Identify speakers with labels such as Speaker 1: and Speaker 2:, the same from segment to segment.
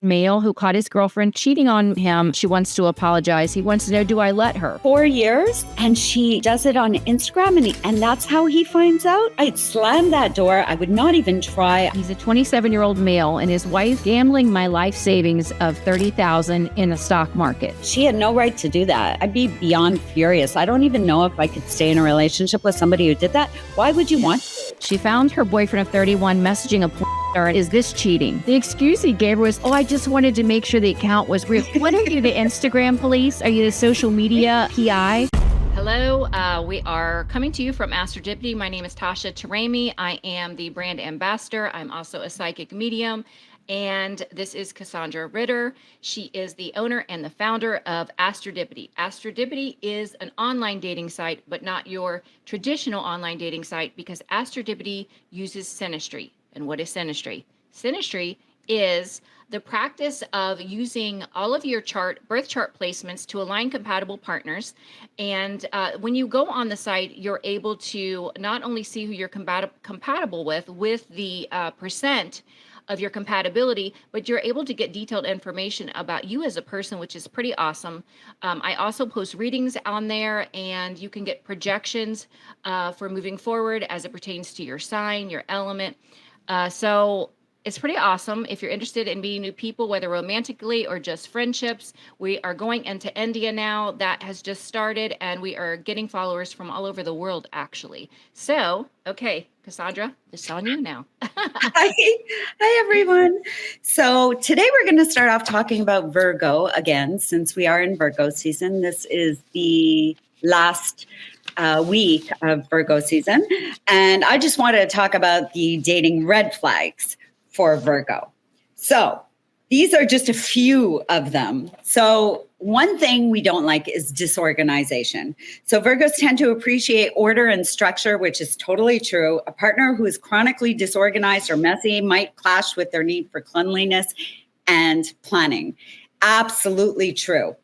Speaker 1: male who caught his girlfriend cheating on him. She wants to apologize. He wants to know, do I let her?
Speaker 2: 4 years, and she does it on Instagram, and that's how he finds out. I'd slam that door. I would not even try.
Speaker 1: He's a 27-year-old male, and his wife gambling my life savings of $30,000 in the stock market.
Speaker 2: She had no right to do that. I'd be beyond furious. I don't even know if I could stay in a relationship with somebody who did that. Why would you want to?
Speaker 1: She found her boyfriend of 31 messaging a or is this cheating? The excuse he gave her was, I just wanted to make sure the account was real. What are you, the Instagram police? Are you the social media PI? Hello, we are coming to you from Astrodipity. My name is Tasha Taremi. I am the brand ambassador. I'm also a psychic medium. And this is Cassandra Ritter. She is the owner and the founder of Astrodipity. Astrodipity is an online dating site, but not your traditional online dating site, because Astrodipity uses synastry. And what is synastry? Synastry is the practice of using all of your birth chart placements to align compatible partners. And when you go on the site, you're able to not only see who you're compatible with the percent of your compatibility, but you're able to get detailed information about you as a person, which is pretty awesome. I also post readings on there, and you can get projections for moving forward as it pertains to your sign, your element. So it's pretty awesome. If you're interested in meeting new people, whether romantically or just friendships, we are going into India now. That has just started, and we are getting followers from all over the world, actually. So, okay, Cassandra, it's on you now.
Speaker 2: Hi, everyone. So today we're going to start off talking about Virgo again, since we are in Virgo season. This is the last week of Virgo season. And I just wanted to talk about the dating red flags for Virgo. So these are just a few of them. So one thing we don't like is disorganization. So Virgos tend to appreciate order and structure, which is totally true. A partner who is chronically disorganized or messy might clash with their need for cleanliness and planning. Absolutely true.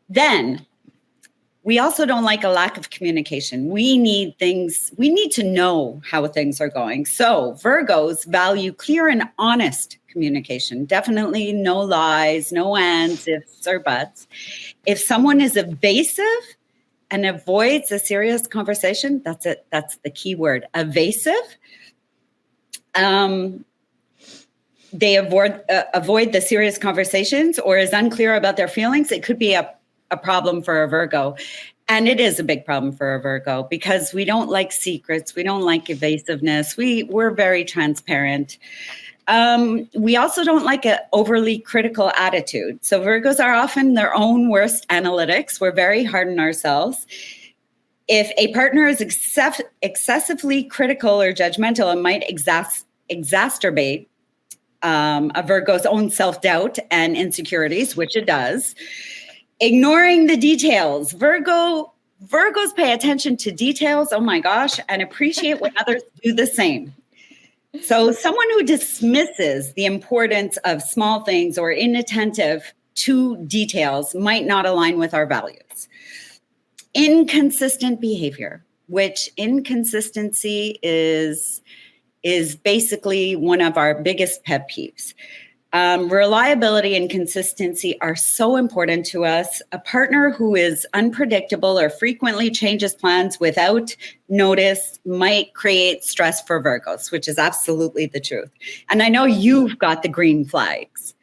Speaker 2: Then we also don't like a lack of communication. We need to know how things are going. So Virgos value clear and honest communication. Definitely no lies, no ands, ifs, or buts. If someone is evasive and avoids a serious conversation, that's it. That's the key word, evasive. They avoid the serious conversations or is unclear about their feelings. It could be a problem for a Virgo. And it is a big problem for a Virgo because we don't like secrets. We don't like evasiveness. We're very transparent. We also don't like an overly critical attitude. So Virgos are often their own worst analytics. We're very hard on ourselves. If a partner is excessively critical or judgmental, it might exacerbate a Virgo's own self-doubt and insecurities, which it does. Ignoring the details. Virgos pay attention to details, oh my gosh, and appreciate when others do the same. So someone who dismisses the importance of small things or inattentive to details might not align with our values. Inconsistent behavior, which inconsistency is basically one of our biggest pet peeves. Reliability and consistency are so important to us. A partner who is unpredictable or frequently changes plans without notice might create stress for Virgos, which is absolutely the truth. And I know you've got the green flags,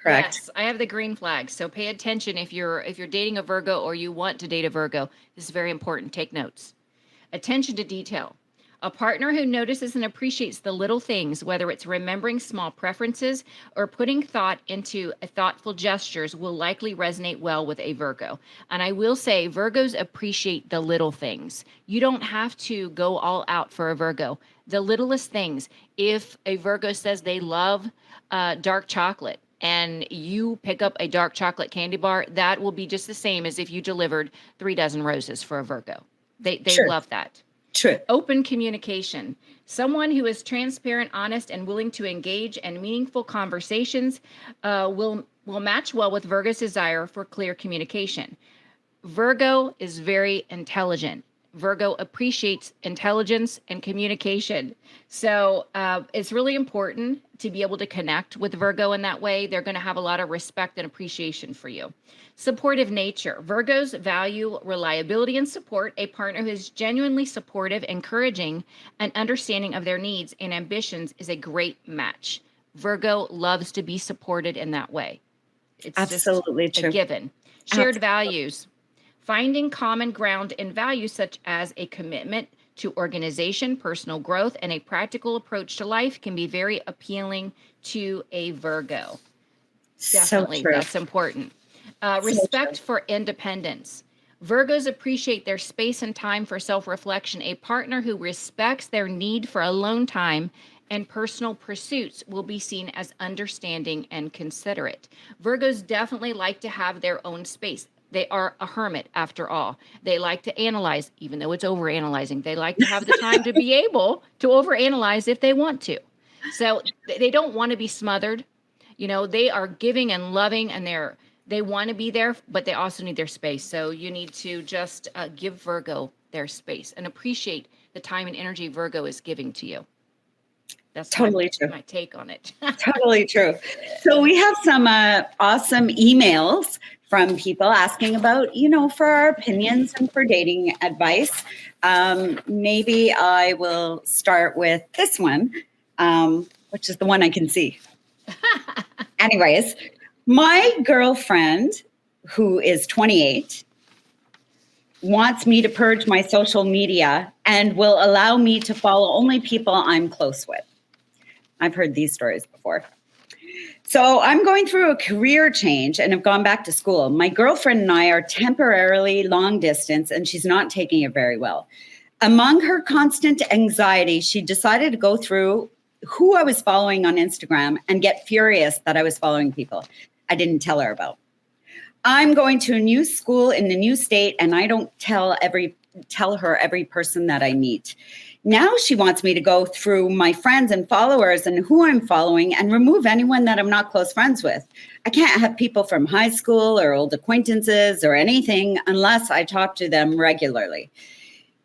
Speaker 2: correct?
Speaker 1: Yes, I have the green flags. So pay attention if you're dating a Virgo or you want to date a Virgo. This is very important. Take notes. Attention to detail. A partner who notices and appreciates the little things, whether it's remembering small preferences or putting thought into thoughtful gestures, will likely resonate well with a Virgo. And I will say Virgos appreciate the little things. You don't have to go all out for a Virgo. The littlest things. If a Virgo says they love dark chocolate and you pick up a dark chocolate candy bar, that will be just the same as if you delivered 3 dozen roses for a Virgo. They
Speaker 2: Sure.
Speaker 1: love that.
Speaker 2: True.
Speaker 1: Open communication. Someone who is transparent, honest, and willing to engage in meaningful conversations will match well with Virgo's desire for clear communication. Virgo is very intelligent. Virgo appreciates intelligence and communication. So it's really important to be able to connect with Virgo in that way. They're going to have a lot of respect and appreciation for you. Supportive nature. Virgos value reliability and support. A partner who is genuinely supportive, encouraging, and understanding of their needs and ambitions is a great match. Virgo loves to be supported in that way. It's
Speaker 2: absolutely
Speaker 1: just
Speaker 2: true.
Speaker 1: A given. Shared values. Finding common ground in values such as a commitment to organization, personal growth, and a practical approach to life can be very appealing to a Virgo. Definitely, that's important. Respect for independence. Virgos appreciate their space and time for self-reflection. A partner who respects their need for alone time and personal pursuits will be seen as understanding and considerate. Virgos definitely like to have their own space. They are a hermit, after all. They like to analyze, even though it's overanalyzing. They like to have the time to be able to overanalyze if they want to. So they don't want to be smothered. You know, they are giving and loving, and they want to be there, but they also need their space. So you need to just give Virgo their space and appreciate the time and energy Virgo is giving to you. That's
Speaker 2: totally true.
Speaker 1: My take on it.
Speaker 2: Totally true. So we have some awesome emails from people asking about, for our opinions and for dating advice. Maybe I will start with this one, which is the one I can see. Anyways, my girlfriend, who is 28, wants me to purge my social media and will allow me to follow only people I'm close with. I've heard these stories before. So I'm going through a career change and have gone back to school. My girlfriend and I are temporarily long distance, and she's not taking it very well. Among her constant anxiety, she decided to go through who I was following on Instagram and get furious that I was following people I didn't tell her about. I'm going to a new school in a new state, and I don't tell her every person that I meet. Now she wants me to go through my friends and followers and who I'm following and remove anyone that I'm not close friends with. I can't have people from high school or old acquaintances or anything unless I talk to them regularly.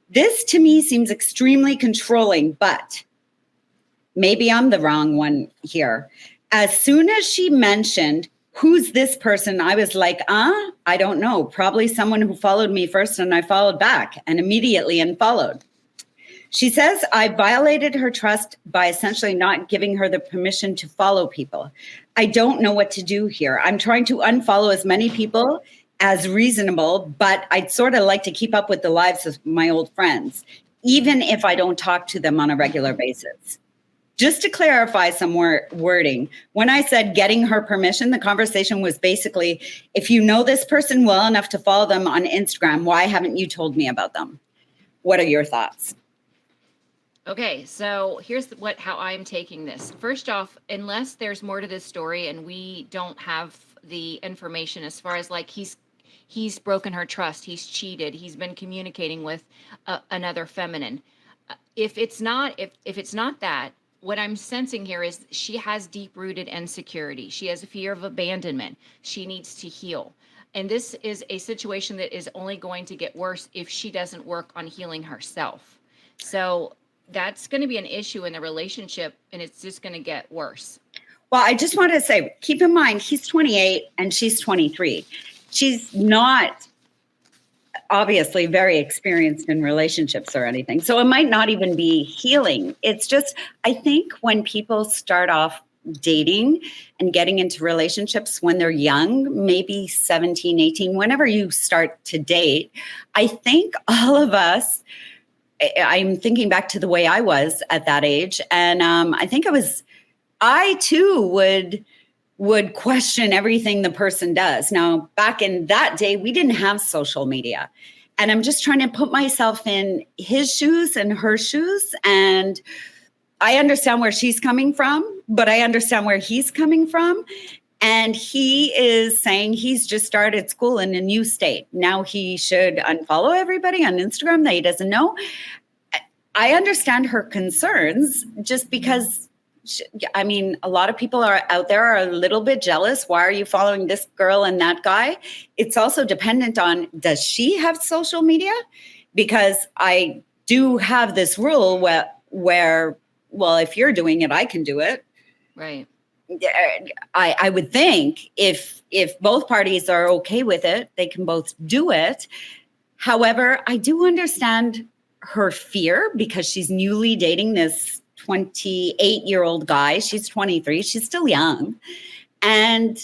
Speaker 2: This to me seems extremely controlling, but maybe I'm the wrong one here. As soon as she mentioned, who's this person, I was like, I don't know. Probably someone who followed me first and I followed back and immediately unfollowed. She says I violated her trust by essentially not giving her the permission to follow people. I don't know what to do here. I'm trying to unfollow as many people as reasonable, but I'd sort of like to keep up with the lives of my old friends, even if I don't talk to them on a regular basis. Just to clarify some wording, when I said getting her permission, the conversation was basically, if you know this person well enough to follow them on Instagram, why haven't you told me about them? What are your thoughts?
Speaker 1: Okay, so here's how I'm taking this. First off, unless there's more to this story and we don't have the information as far as like he's broken her trust, he's cheated, he's been communicating with another feminine. If it's not that, what I'm sensing here is she has deep-rooted insecurity. She has a fear of abandonment. She needs to heal. And this is a situation that is only going to get worse if she doesn't work on healing herself. So that's going to be an issue in the relationship, and it's just going to get worse.
Speaker 2: Well, I just wanted to say, keep in mind, he's 28 and she's 23. She's not obviously very experienced in relationships or anything. So it might not even be healing. It's just, I think when people start off dating and getting into relationships when they're young, maybe 17, 18, whenever you start to date, I think all of us, I'm thinking back to the way I was at that age. And I too would question everything the person does. Now, back in that day, we didn't have social media. And I'm just trying to put myself in his shoes and her shoes. And I understand where she's coming from, but I understand where he's coming from. And he is saying he's just started school in a new state. Now he should unfollow everybody on Instagram that he doesn't know. I understand her concerns just because, a lot of people are out there are a little bit jealous. Why are you following this girl and that guy? It's also dependent on, does she have social media? because I do have this rule where, well, if you're doing it, I can do it.
Speaker 1: Right.
Speaker 2: I would think if both parties are okay with it, they can both do it. However, I do understand her fear because she's newly dating this 28-year-old guy. She's 23. She's still young. And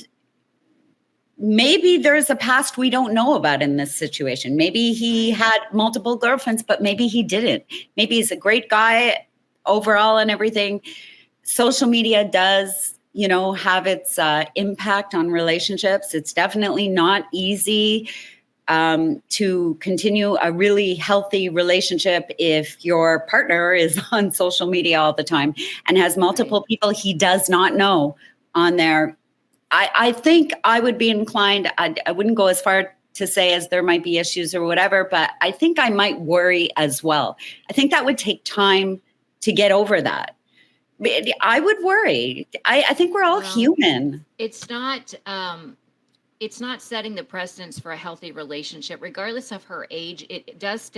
Speaker 2: maybe there's a past we don't know about in this situation. Maybe he had multiple girlfriends, but maybe he didn't. Maybe he's a great guy overall and everything. Social media does, have its impact on relationships. It's definitely not easy to continue a really healthy relationship if your partner is on social media all the time and has multiple people he does not know on there. I think I would be inclined, I wouldn't go as far to say as there might be issues or whatever, but I think I might worry as well. I think that would take time to get over that. I would worry. I think we're all human.
Speaker 1: It's not setting the precedence for a healthy relationship, regardless of her age. It does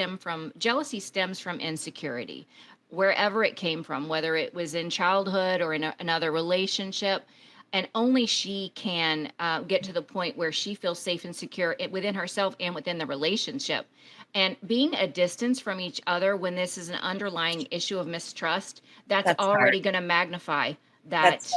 Speaker 1: jealousy stems from insecurity, wherever it came from, whether it was in childhood or in another relationship. And only she can get to the point where she feels safe and secure within herself and within the relationship. And being a distance from each other when this is an underlying issue of mistrust, that's already going to magnify that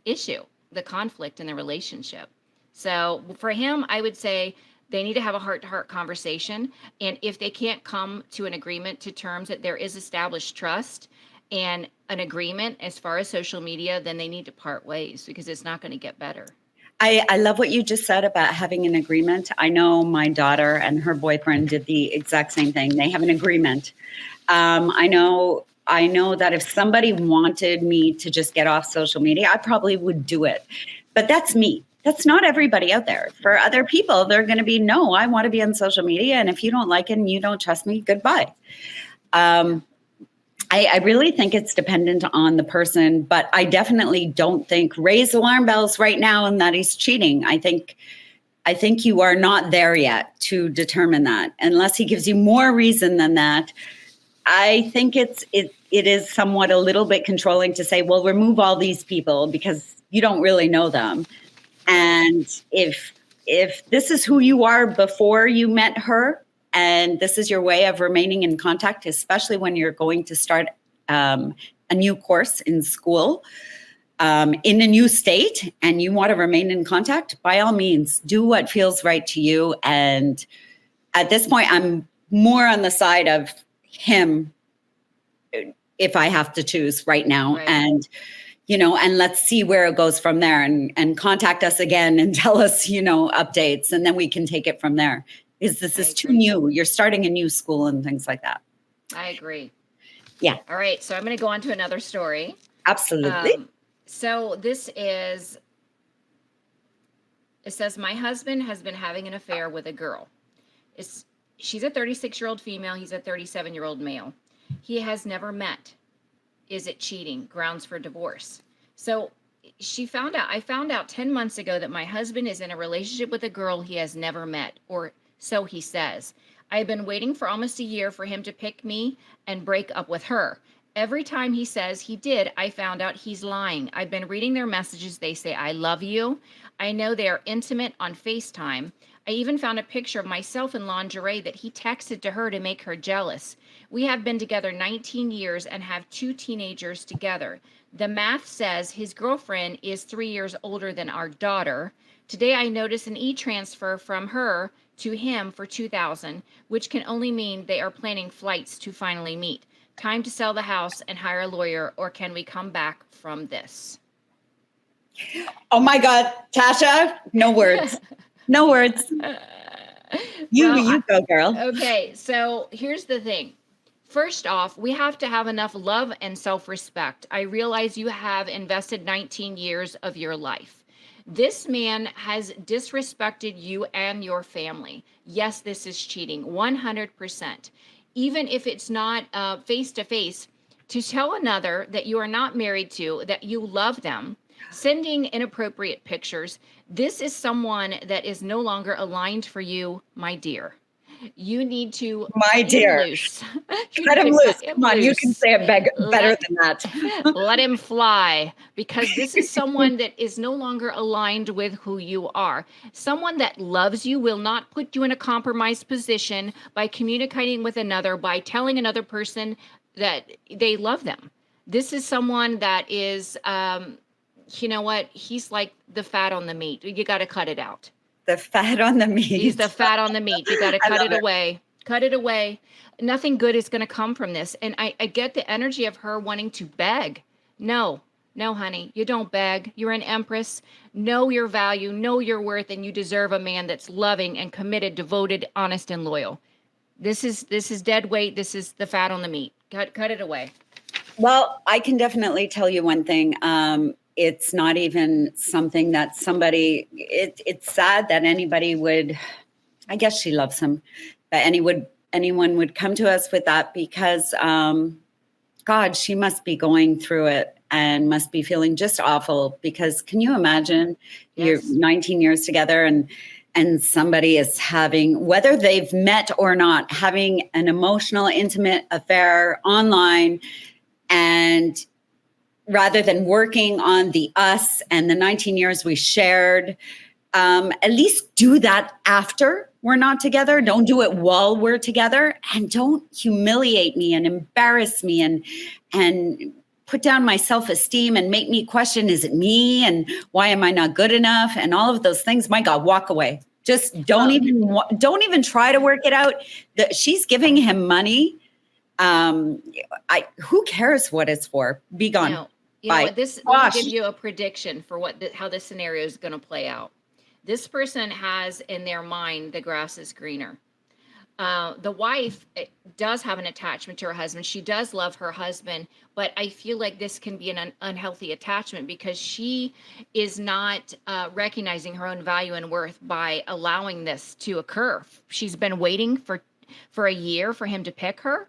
Speaker 1: issue, the conflict in the relationship. So for him, I would say they need to have a heart-to-heart conversation. And if they can't come to an agreement, to terms that there is established trust and an agreement as far as social media, then they need to part ways, because it's not going to get better.
Speaker 2: I love what you just said about having an agreement. I know my daughter and her boyfriend did the exact same thing. They have an agreement. I know that if somebody wanted me to just get off social media, I probably would do it. But that's me. That's not everybody out there. For other people, they're going to be, no, I want to be on social media. And if you don't like it and you don't trust me, goodbye. I really think it's dependent on the person, but I definitely don't think raise alarm bells right now and that he's cheating. I think you are not there yet to determine that unless he gives you more reason than that. I think it is somewhat a little bit controlling to say, well, remove all these people because you don't really know them. And if this is who you are before you met her, and this is your way of remaining in contact, especially when you're going to start a new course in school, in a new state, and you want to remain in contact, by all means, do what feels right to you. And at this point, I'm more on the side of him if I have to choose right now. Right. And let's see where it goes from there, and contact us again and tell us, updates, and then we can take it from there. Because this is too new. You're starting a new school and things like that.
Speaker 1: I agree.
Speaker 2: Yeah.
Speaker 1: All right. So I'm going to go on to another story.
Speaker 2: Absolutely.
Speaker 1: So it says, my husband has been having an affair with a girl. She's a 36-year-old female. He's a 37-year-old male. He has never met. Is it cheating? Grounds for divorce. So I found out 10 months ago that my husband is in a relationship with a girl he has never met, or so he says. I've been waiting for almost a year for him to pick me and break up with her. Every time he says he did, I found out he's lying. I've been reading their messages. They say, I love you. I know they are intimate on FaceTime. I even found a picture of myself in lingerie that he texted to her to make her jealous. We have been together 19 years and have 2 teenagers together. The math says his girlfriend is 3 years older than our daughter. Today I noticed an e-transfer from her to him for $2,000, which can only mean they are planning flights to finally meet. Time to sell the house and hire a lawyer, or can we come back from this?
Speaker 2: Oh my God, Tasha, no words. No words. You go, girl.
Speaker 1: Okay, so here's the thing. First off, we have to have enough love and self-respect. I realize you have invested 19 years of your life. This man has disrespected you and your family. Yes, this is cheating, 100%. Even if it's not face-to-face, to tell another that you are not married to, that you love them, sending inappropriate pictures, this is someone that is no longer aligned for you, my dear. You need to
Speaker 2: My
Speaker 1: cut him
Speaker 2: dear.
Speaker 1: loose.
Speaker 2: Cut him loose. Come on, you can say it better than that.
Speaker 1: Let him fly, because this is someone that is no longer aligned with who you are. Someone that loves you will not put you in a compromised position by communicating with another, by telling another person that they love them. This is someone that is, you know what? He's like the fat on the meat. You got to cut it out.
Speaker 2: The fat on the meat.
Speaker 1: He's the fat on the meat. You got to cut it away. Cut it away. Nothing good is going to come from this. And I get the energy of her wanting to beg. No, honey, you don't beg. You're an empress. Know your value, know your worth, and you deserve a man that's loving and committed, devoted, honest, and loyal. This is dead weight. This is the fat on the meat. Cut it away.
Speaker 2: Well, I can definitely tell you one thing. It's not even something that somebody, it's sad that anybody would, I guess she loves him, but anyone would come to us with that, because, God, she must be going through it and must be feeling just awful, because can you imagine you're 19 years together and somebody is having, whether they've met or not, having an emotional, intimate affair online, and rather than working on the us and the 19 years we shared, at least do that after we're not together. Don't do it while we're together, and don't humiliate me and embarrass me and put down my self-esteem and make me question, is it me? And why am I not good enough? And all of those things. My God, walk away. Just don't even try to work it out. She's giving him money. Who cares what it's for? Be gone.
Speaker 1: No. You know what, let me give you a prediction for how this scenario is going to play out. This person has in their mind the grass is greener. The wife does have an attachment to her husband. She does love her husband, but I feel like this can be an unhealthy attachment, because she is not recognizing her own value and worth by allowing this to occur. She's been waiting for a year for him to pick her.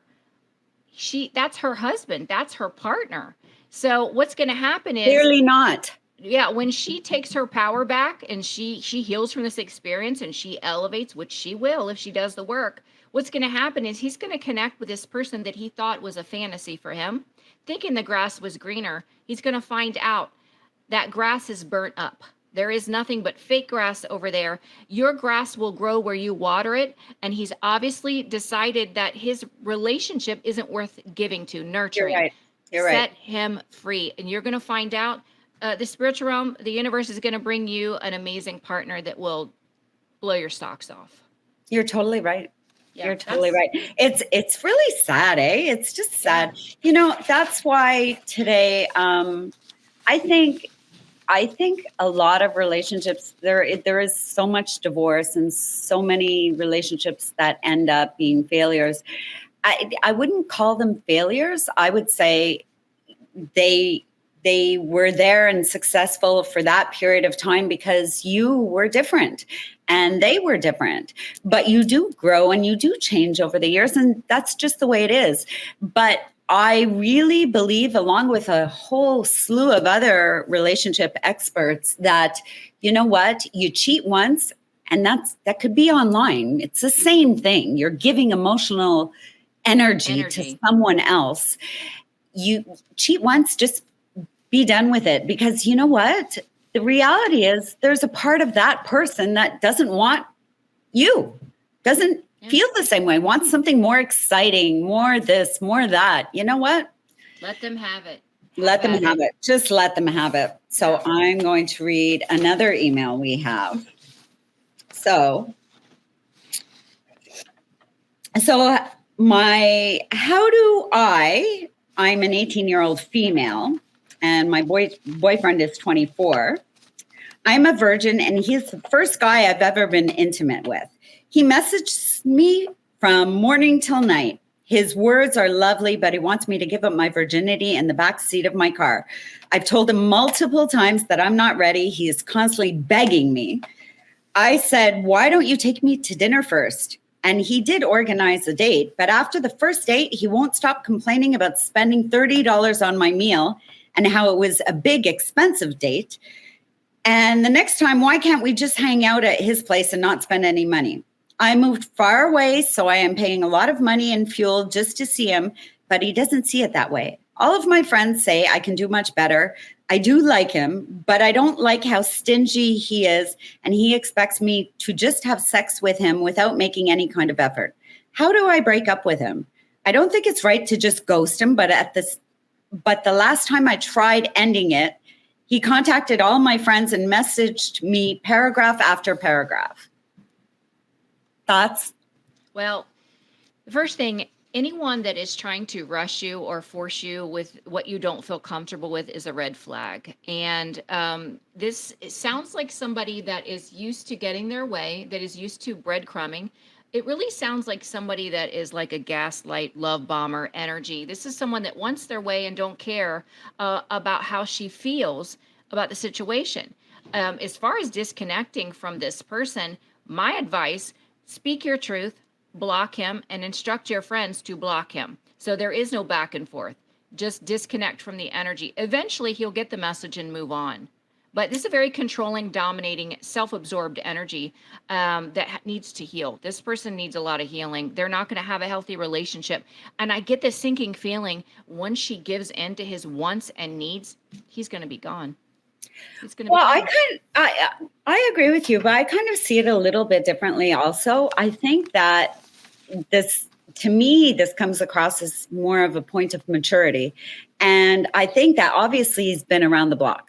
Speaker 1: That's her husband. That's her partner. So what's going to happen is
Speaker 2: clearly not.
Speaker 1: Yeah, when she takes her power back and she heals from this experience and she elevates, which she will if she does the work, what's going to happen is he's going to connect with this person that he thought was a fantasy for him, thinking the grass was greener. He's going to find out that grass is burnt up. There is nothing but fake grass over there. Your grass will grow where you water it. And he's obviously decided that his relationship isn't worth giving to, nurturing.
Speaker 2: You're right. You're right.
Speaker 1: Set him free. And you're going to find out the spiritual realm, the universe is going to bring you an amazing partner that will blow your socks off.
Speaker 2: You're totally right.
Speaker 1: Yeah,
Speaker 2: you're totally right. It's really sad, eh? It's just sad. Yeah. You know, that's why today, I think a lot of relationships, there is so much divorce and so many relationships that end up being failures. I wouldn't call them failures. I would say they were there and successful for that period of time because you were different and they were different. But you do grow and you do change over the years, and that's just the way it is. But I really believe, along with a whole slew of other relationship experts, that, you know what, you cheat once, and that could be online. It's the same thing. You're giving emotional energy to someone else. You cheat once, just be done with it, because you know what? The reality is there's a part of that person that doesn't want you, doesn't feel the same way, wants something more exciting, more this, more that. You know what?
Speaker 1: Let them have it.
Speaker 2: Let them have it. Just let them have it. So I'm going to read another email we have. So I'm an 18-year-old female, and my boyfriend is 24. I'm a virgin, and he's the first guy I've ever been intimate with. He messaged me from morning till night. His words are lovely, but he wants me to give up my virginity in the back seat of my car. I've told him multiple times that I'm not ready. He is constantly begging me. I said, why don't you take me to dinner first? And he did organize a date, but after the first date, he won't stop complaining about spending $30 on my meal and how it was a big, expensive date. And the next time, why can't we just hang out at his place and not spend any money? I moved far away, so I am paying a lot of money and fuel just to see him, but he doesn't see it that way. All of my friends say I can do much better. I do like him, but I don't like how stingy he is, and he expects me to just have sex with him without making any kind of effort. How do I break up with him? I don't think it's right to just ghost him, but the last time I tried ending it, he contacted all my friends and messaged me paragraph after paragraph. Thoughts?
Speaker 1: Well, the first thing, anyone that is trying to rush you or force you with what you don't feel comfortable with is a red flag. And it sounds like somebody that is used to getting their way, that is used to breadcrumbing. It really sounds like somebody that is like a gaslight, love bomber energy. This is someone that wants their way and don't care about how she feels about the situation. As far as disconnecting from this person, my advice, speak your truth, block him, and instruct your friends to block him. So there is no back and forth. Just disconnect from the energy. Eventually, he'll get the message and move on. But this is a very controlling, dominating, self-absorbed energy that needs to heal. This person needs a lot of healing. They're not going to have a healthy relationship. And I get this sinking feeling, once she gives in to his wants and needs, he's going to be gone. He's going to be gone.
Speaker 2: I agree with you, but I kind of see it a little bit differently also. I think that to me, this comes across as more of a point of maturity. And I think that obviously he's been around the block.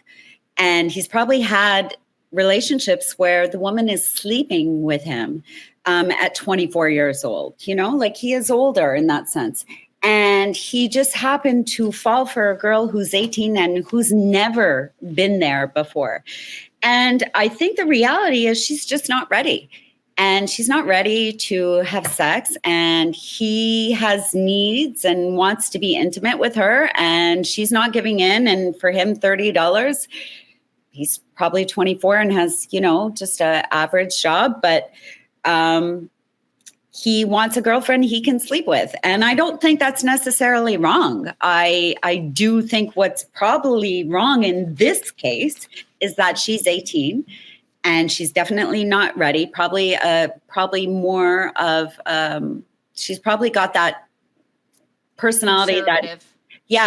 Speaker 2: And he's probably had relationships where the woman is sleeping with him at 24 years old, like he is older in that sense. And he just happened to fall for a girl who's 18 and who's never been there before. And I think the reality is she's just not ready. And she's not ready to have sex. And he has needs and wants to be intimate with her. And she's not giving in. And for him, $30. He's probably 24 and has, just an average job, but he wants a girlfriend he can sleep with. And I don't think that's necessarily wrong. I do think what's probably wrong in this case is that she's 18 and she's definitely not ready. Probably more of, she's probably got that personality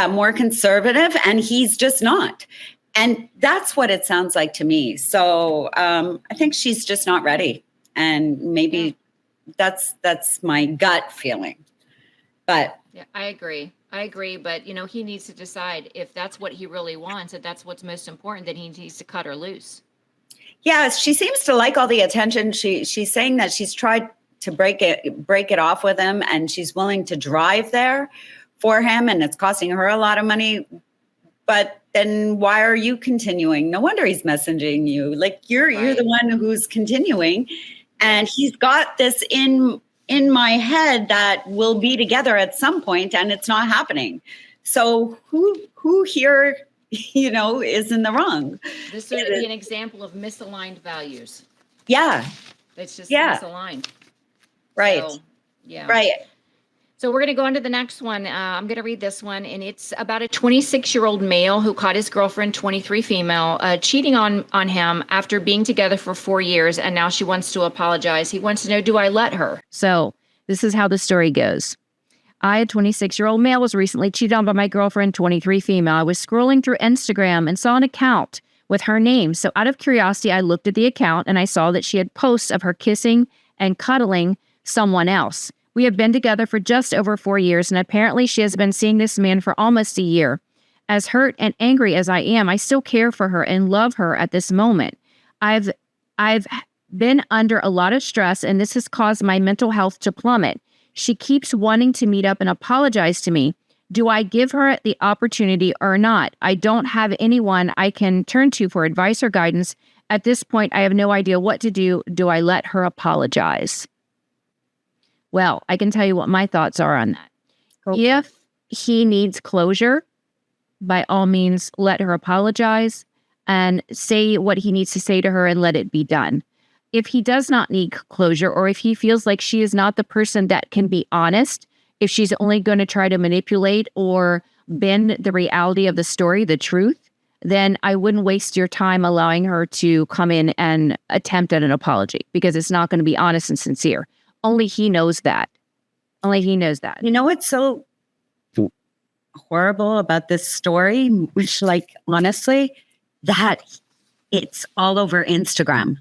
Speaker 2: more conservative, and he's just not. And that's what it sounds like to me. So I think she's just not ready. And maybe that's my gut feeling. But
Speaker 1: yeah, I agree. But, he needs to decide if that's what he really wants, if that's what's most important, then he needs to cut her loose.
Speaker 2: Yeah, she seems to like all the attention. She's saying that she's tried to break it off with him, and she's willing to drive there for him, and it's costing her a lot of money. But then why are you continuing? No wonder he's messaging you. Like you're the one who's continuing, and he's got this in my head that we'll be together at some point, and it's not happening. So who here, is in the wrong?
Speaker 1: This would be an example of misaligned values.
Speaker 2: Yeah,
Speaker 1: it's just misaligned.
Speaker 2: Right.
Speaker 1: So, yeah.
Speaker 2: Right.
Speaker 1: So we're going to go on to the next one. I'm going to read this one, and it's about a 26-year-old male who caught his girlfriend, 23 female, cheating on him after being together for 4 years, and now she wants to apologize. He wants to know, do I let her? So this is how the story goes. I, a 26-year-old male, was recently cheated on by my girlfriend, 23 female. I was scrolling through Instagram and saw an account with her name. So out of curiosity, I looked at the account, and I saw that she had posts of her kissing and cuddling someone else. We have been together for just over 4 years, and apparently she has been seeing this man for almost a year. As hurt and angry as I am, I still care for her and love her at this moment. I've been under a lot of stress, and this has caused my mental health to plummet. She keeps wanting to meet up and apologize to me. Do I give her the opportunity or not? I don't have anyone I can turn to for advice or guidance. At this point, I have no idea what to do. Do I let her apologize? Well, I can tell you what my thoughts are on that. Okay. If he needs closure, by all means, let her apologize and say what he needs to say to her and let it be done. If he does not need closure, or if he feels like she is not the person that can be honest, if she's only going to try to manipulate or bend the reality of the story, the truth, then I wouldn't waste your time allowing her to come in and attempt at an apology, because it's not going to be honest and sincere. Only he knows that. Only he knows that.
Speaker 2: You know what's so horrible about this story, which, like, honestly, that it's all over Instagram.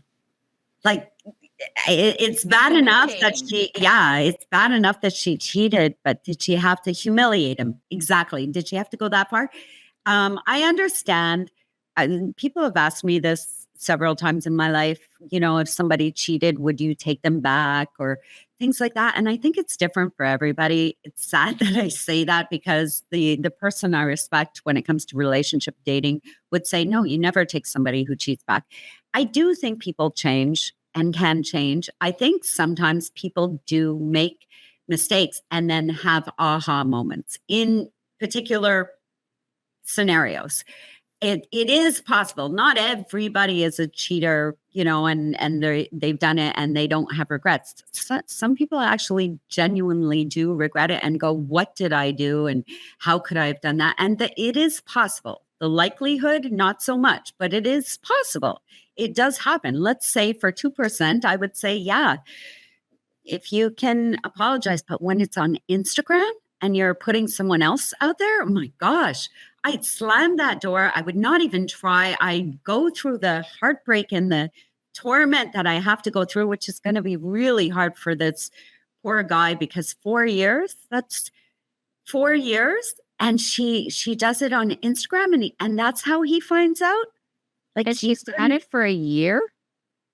Speaker 2: Like, it's bad enough that it's bad enough that she cheated, but did she have to humiliate him? Exactly. Did she have to go that far? I understand. People have asked me this several times in my life, if somebody cheated, would you take them back or things like that? And I think it's different for everybody. It's sad that I say that, because the person I respect when it comes to relationship dating would say, no, you never take somebody who cheats back. I do think people change and can change. I think sometimes people do make mistakes and then have aha moments in particular scenarios. It is possible. Not everybody is a cheater, and they've done it and they don't have regrets. Some people actually genuinely do regret it and go, what did I do? And how could I have done that? And it is possible. The likelihood, not so much, but it is possible. It does happen. Let's say for 2%, I would say, yeah, if you can apologize. But when it's on Instagram and you're putting someone else out there, oh my gosh, I'd slam that door. I would not even try. I'd go through the heartbreak and the torment that I have to go through, which is going to be really hard for this poor guy, because 4 years, that's 4 years. And she does it on Instagram, and that's how he finds out.
Speaker 1: Like, she's had it for a year.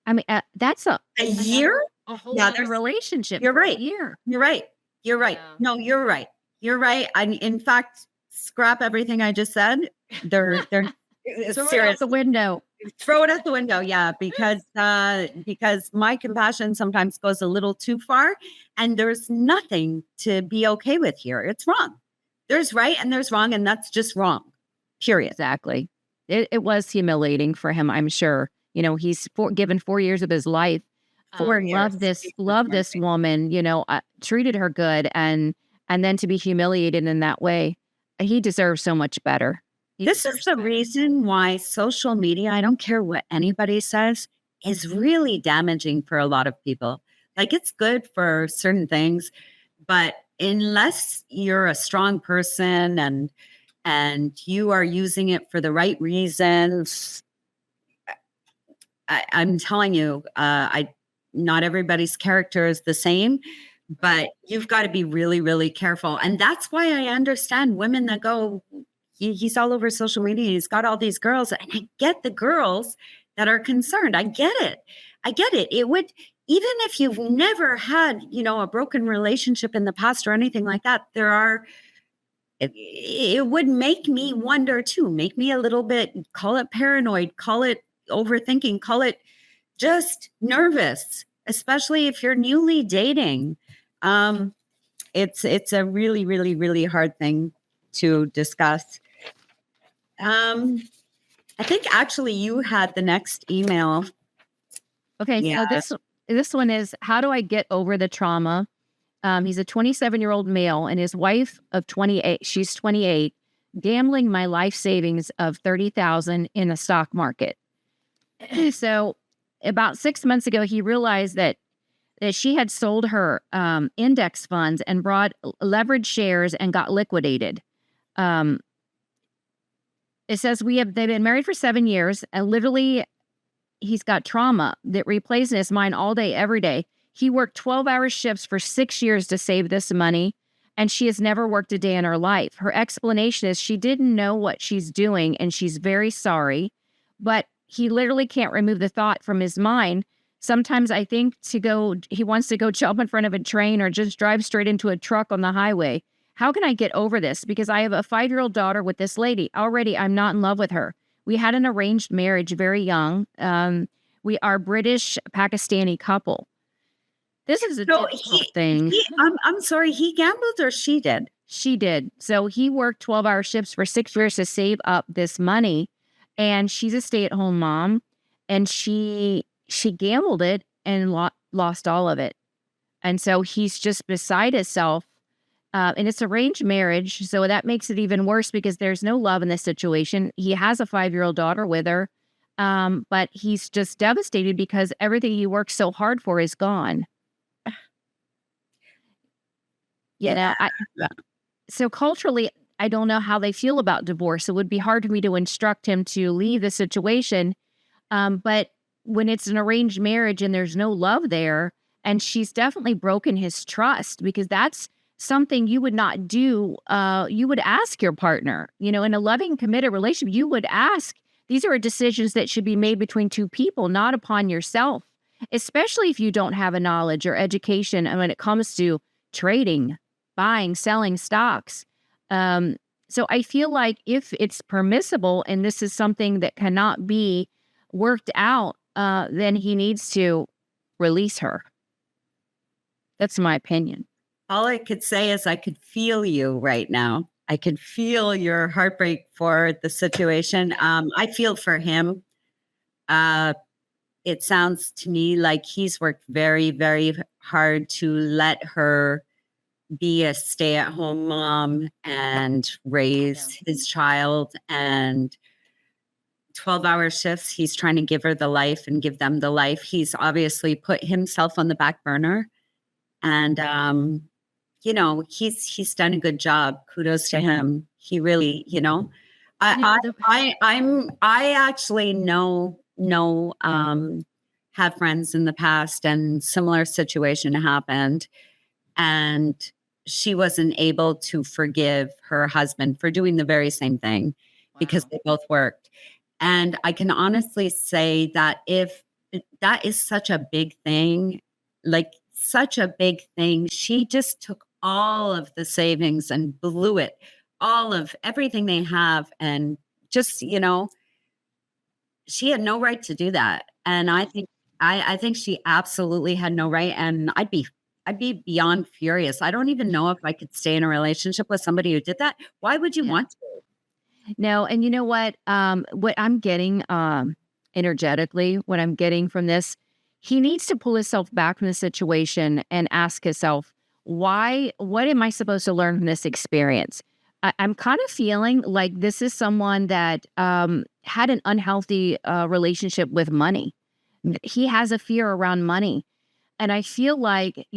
Speaker 1: I mean, that's a
Speaker 2: year,
Speaker 1: a whole other relationship.
Speaker 2: You're right.
Speaker 1: A year.
Speaker 2: You're right. You're right. Yeah. No, you're right. You're right. In fact, scrap everything I just said. They're
Speaker 1: throw it out the window.
Speaker 2: Throw it out the window. Yeah, because my compassion sometimes goes a little too far, and there's nothing to be okay with here. It's wrong. There's right and there's wrong, and that's just wrong. Period.
Speaker 1: Exactly. It was humiliating for him, I'm sure. He's given 4 years of his life.
Speaker 2: 4 years.
Speaker 1: Loved this woman, treated her good, and then to be humiliated in that way, he deserves so much better.
Speaker 2: This is the reason why social media, I don't care what anybody says, is really damaging for a lot of people. Like, it's good for certain things, but unless you're a strong person and you are using it for the right reasons, I'm telling you, not everybody's character is the same, but you've got to be really, really careful. And that's why I understand women that go, he's all over social media, he's got all these girls. And I get the girls that are concerned. I get it. It would, even if you've never had, a broken relationship in the past or anything like that, it would make me wonder too, make me a little bit, call it paranoid, call it overthinking, call it just nervous, especially if you're newly dating. It's a really, really, really hard thing to discuss. I think actually you had the next email.
Speaker 1: Okay. Yeah. So this one is, how do I get over the trauma? He's a 27-year-old male, and his wife of 28, she's 28, gambling my life savings of $30,000 in the stock market. So about 6 months ago, he realized that she had sold her index funds and brought leveraged shares and got liquidated. It says they've been married for 7 years, and literally he's got trauma that replays in his mind all day, every day. He worked 12-hour shifts for 6 years to save this money, and she has never worked a day in her life. Her explanation is she didn't know what she's doing, and she's very sorry, but he literally can't remove the thought from his mind. Sometimes I think he wants to go jump in front of a train or just drive straight into a truck on the highway. How can I get over this? Because I have a 5-year-old daughter with this lady. Already, I'm not in love with her. We had an arranged marriage very young. We are British Pakistani couple. This is a difficult thing.
Speaker 2: I'm sorry, he gambled or she did?
Speaker 1: She did. So he worked 12-hour shifts for 6 years to save up this money. And she's a stay-at-home mom. And she gambled it and lost all of it. And so he's just beside himself. And it's arranged marriage. So that makes it even worse because there's no love in this situation. He has a 5-year-old daughter with her. But he's just devastated because everything he worked so hard for is gone.
Speaker 2: Yeah.
Speaker 1: So culturally, I don't know how they feel about divorce. It would be hard for me to instruct him to leave the situation. But when it's an arranged marriage and there's no love there, and she's definitely broken his trust, because that's something you would not do. You would ask your partner, in a loving, committed relationship, you would ask. These are decisions that should be made between two people, not upon yourself, especially if you don't have a knowledge or education when it comes to trading, buying, selling stocks. So I feel like if it's permissible and this is something that cannot be worked out, then he needs to release her. That's my opinion.
Speaker 2: All I could say is I could feel you right now. I could feel your heartbreak for the situation. I feel for him. It sounds to me like he's worked very, very hard to let her be a stay-at-home mom and raise his child, and 12-hour shifts. He's trying to give her the life and give them the life. He's obviously put himself on the back burner, and he's done a good job. Kudos to him. He really, I actually have friends in the past, and similar situation happened, and she wasn't able to forgive her husband for doing the very same thing because they both worked. And I can honestly say that if that is such a big thing, she just took all of the savings and blew it, all of everything they have. And just, she had no right to do that. And I think she absolutely had no right. And I'd be beyond furious. I don't even know if I could stay in a relationship with somebody who did that. Why would you want to?
Speaker 1: No. And you know what? What I'm getting energetically, what I'm getting from this, he needs to pull himself back from the situation and ask himself, what am I supposed to learn from this experience? I'm kind of feeling like this is someone that had an unhealthy relationship with money. He has a fear around money. And I feel like,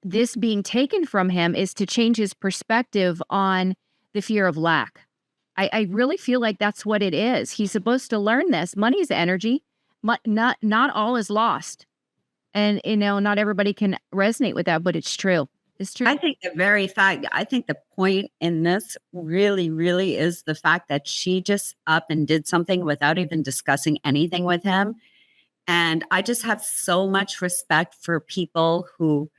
Speaker 1: this being taken from him is to change his perspective on the fear of lack. I really feel like that's what it is. He's supposed to learn this. Money is energy. Not all is lost. And, not everybody can resonate with that, but it's true. It's true.
Speaker 2: I think the point in this really, really is the fact that she just up and did something without even discussing anything with him. And I just have so much respect for people who,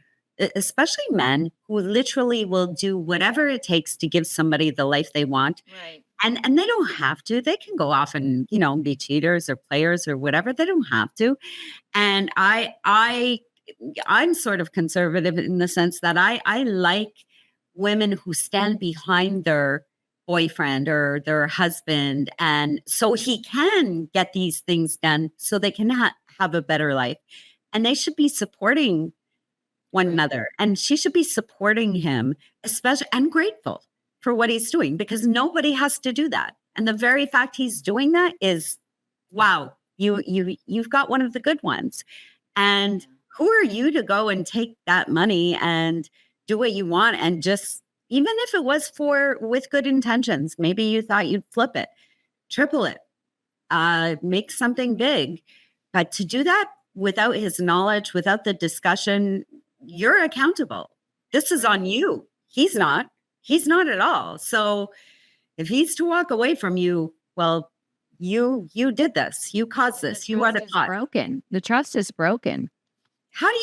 Speaker 2: especially men, who literally will do whatever it takes to give somebody the life they want.
Speaker 1: Right.
Speaker 2: And they don't have to. They can go off and, be cheaters or players or whatever. They don't have to. And I'm sort of conservative in the sense that I like women who stand behind their boyfriend or their husband, and so he can get these things done so they can have a better life. And they should be supporting one another, and she should be supporting him, especially, and grateful for what he's doing, because nobody has to do that. And the very fact he's doing that is, wow, you've got one of the good ones. And who are you to go and take that money and do what you want? And just, even if it was with good intentions, maybe you thought you'd flip it, triple it, make something big. But to do that without his knowledge, without the discussion, you're accountable. This is on you. He's not at all. So if he's to walk away from you, well, you did this. You caused this. You are the cause.
Speaker 1: Broken. The trust is broken.
Speaker 2: How do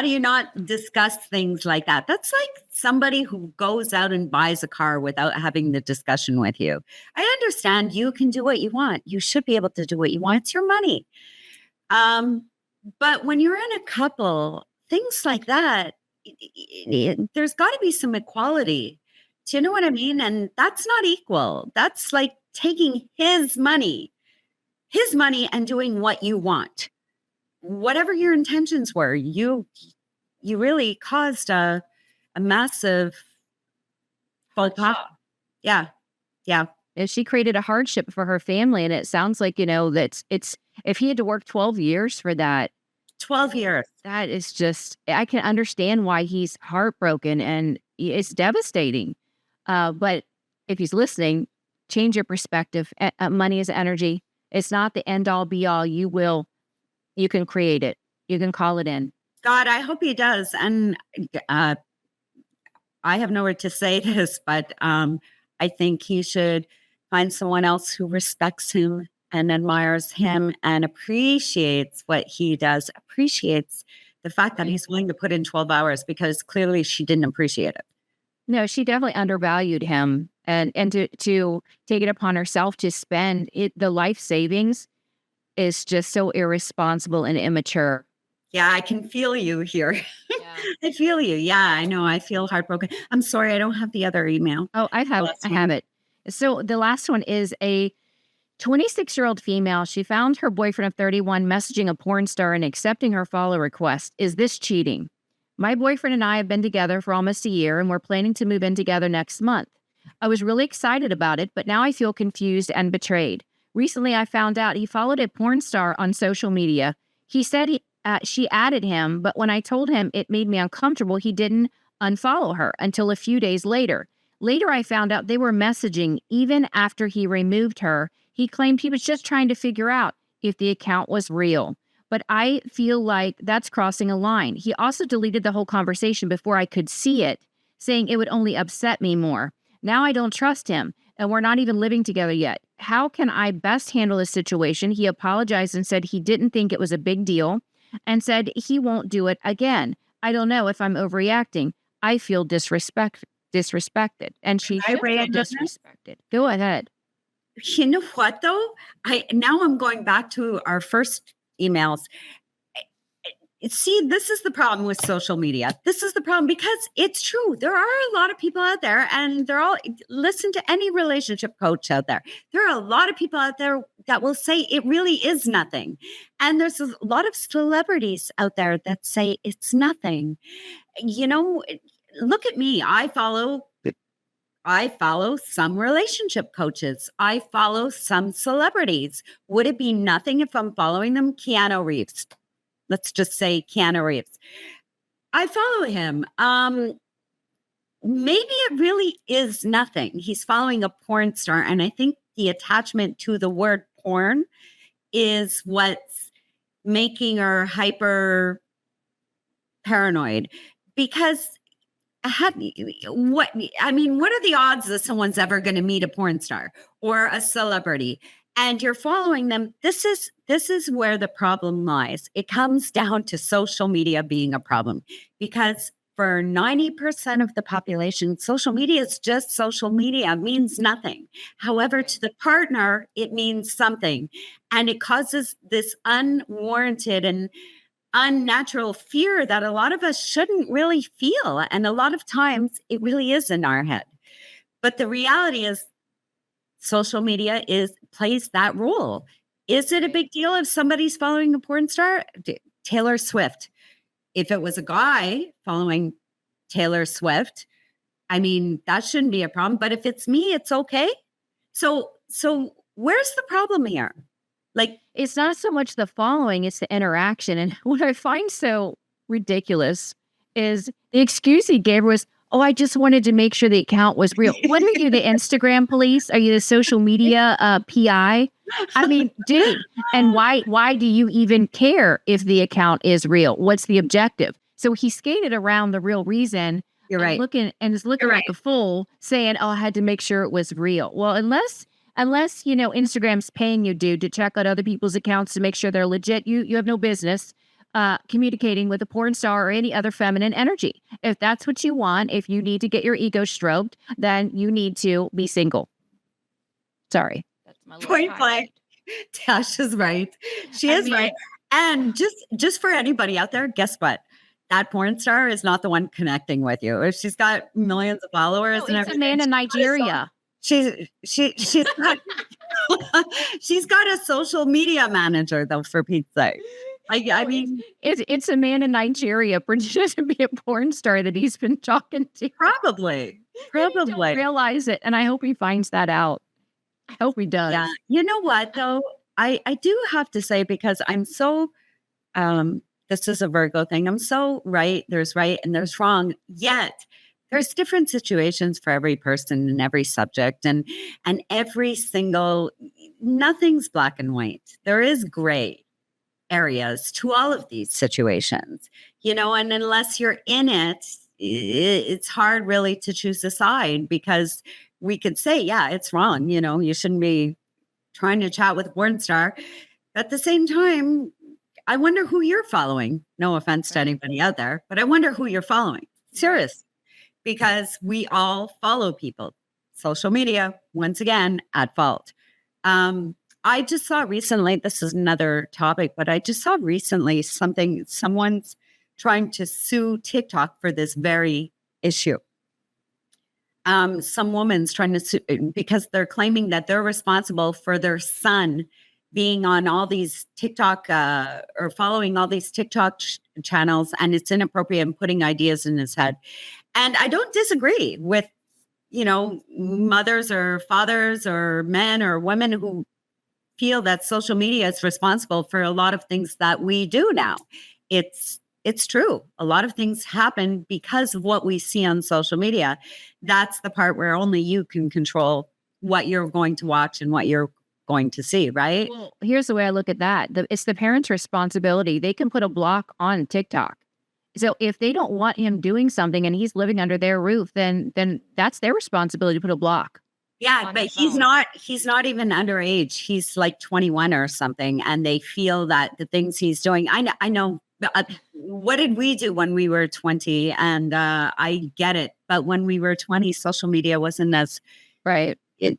Speaker 2: you not discuss things like that? That's like somebody who goes out and buys a car without having the discussion with you. I understand you can do what you want. You should be able to do what you want. It's your money. But when you're in a couple, things like that, there's got to be some equality. Do you know what I mean? And that's not equal. That's like taking his money and doing what you want. Whatever your intentions were, you really caused a massive faux pas. Yeah. Yeah.
Speaker 1: And she created a hardship for her family. And it sounds like, that it's, if he had to work 12 years for that,
Speaker 2: 12 years.
Speaker 1: that is just, I can understand why he's heartbroken and it's devastating. But if he's listening, change your perspective. Money is energy. It's not the end all be all. You can create it. You can call it in.
Speaker 2: God, I hope he does. And I have nowhere to say this, but I think he should find someone else who respects him and admires him and appreciates what he does, appreciates the fact that he's willing to put in 12 hours, because clearly she didn't appreciate it.
Speaker 1: No, she definitely undervalued him, and to take it upon herself to spend it, the life savings is just so irresponsible and immature.
Speaker 2: Yeah, I can feel you here.
Speaker 1: Yeah.
Speaker 2: I feel you. Yeah, I know. I feel heartbroken. I'm sorry, I don't have the other email.
Speaker 1: Oh, I have it. So the last one is a 26-year-old female. She found her boyfriend of 31 messaging a porn star and accepting her follow request. Is this cheating? My boyfriend and I have been together for almost a year, and we're planning to move in together next month. I was really excited about it, but now I feel confused and betrayed. Recently, I found out he followed a porn star on social media. He said she added him, but when I told him it made me uncomfortable, he didn't unfollow her until a few days later. Later, I found out they were messaging even after he removed her. He claimed he was just trying to figure out if the account was real. But I feel like that's crossing a line. He also deleted the whole conversation before I could see it, saying it would only upset me more. Now I don't trust him, and we're not even living together yet. How can I best handle this situation? He apologized and said he didn't think it was a big deal and said he won't do it again. I don't know if I'm overreacting. I feel disrespected, and she should feel disrespected. Go ahead.
Speaker 2: You know what, though? I'm going back to our first emails. See, this is the problem with social media. This is the problem, because it's true. There are a lot of people out there, and listen to any relationship coach out there. There are a lot of people out there that will say it really is nothing. And there's a lot of celebrities out there that say it's nothing. Look at me. I follow some relationship coaches. I follow some celebrities. Would it be nothing if I'm following them? Keanu Reeves. Let's just say Keanu Reeves. I follow him. Maybe it really is nothing. He's following a porn star. And I think the attachment to the word porn is what's making her hyper paranoid. Because what are the odds that someone's ever going to meet a porn star or a celebrity and you're following them? This is where the problem lies. It comes down to social media being a problem, because for 90% of the population, social media is just social media. It means nothing. However, to the partner, it means something, and it causes this unwarranted and unnatural fear that a lot of us shouldn't really feel. And a lot of times it really is in our head. But the reality is social media plays that role. Is it a big deal if somebody's following a porn star? Taylor Swift. If it was a guy following Taylor Swift, that shouldn't be a problem. But if it's me, it's okay. So where's the problem here?
Speaker 1: It's not so much the following, it's the interaction. And what I find so ridiculous is the excuse he gave was, oh, I just wanted to make sure the account was real. What are you, the Instagram police? Are you the social media PI? Dude, and why do you even care if the account is real? What's the objective? So he skated around the real reason.
Speaker 2: You're right.
Speaker 1: Is looking like a fool, saying, oh, I had to make sure it was real. Well, unless Instagram's paying you, dude, to check out other people's accounts to make sure they're legit, you have no business communicating with a porn star or any other feminine energy. If that's what you want, if you need to get your ego stroked, then you need to be single. Sorry. That's my
Speaker 2: point blank. Tash is right. She is right. And just for anybody out there, guess what? That porn star is not the one connecting with you. If she's got millions of followers and everything.
Speaker 1: It's a man in Nigeria.
Speaker 2: She's got a social media manager, though, for Pete's sake. I mean,
Speaker 1: it's a man in Nigeria pretending to be a porn star that he's been talking to.
Speaker 2: probably.
Speaker 1: Don't realize it, and I hope he finds that out. I hope he does.
Speaker 2: Yeah. You know what, though? I do have to say, because I'm so, this is a Virgo thing. I'm so right. There's right and there's wrong. Yet there's different situations for every person and every subject, and every single, nothing's black and white. There is gray areas to all of these situations, and unless you're in it, it's hard really to choose a side, because we could say, yeah, it's wrong. You shouldn't be trying to chat with a porn star. At the same time, I wonder who you're following. No offense to anybody out there, but I wonder who you're following. Serious. Because we all follow people. Social media, once again, at fault. I just saw recently, this is another topic, but I just saw recently someone's trying to sue TikTok for this very issue. Some woman's trying to sue because they're claiming that they're responsible for their son being on all these TikTok or following all these TikTok channels, and it's inappropriate and putting ideas in his head. And I don't disagree with, mothers or fathers or men or women who feel that social media is responsible for a lot of things that we do now. It's true. A lot of things happen because of what we see on social media. That's the part where only you can control what you're going to watch and what you're going to see, right?
Speaker 1: Well, here's the way I look at that. It's the parents' responsibility. They can put a block on TikTok. So if they don't want him doing something and he's living under their roof, then that's their responsibility to put a block.
Speaker 2: Yeah, but he's not even underage. He's like 21 or something, and they feel that the things he's doing, I know. What did we do when we were 20? And I get it. But when we were 20, social media wasn't as
Speaker 1: right.
Speaker 2: A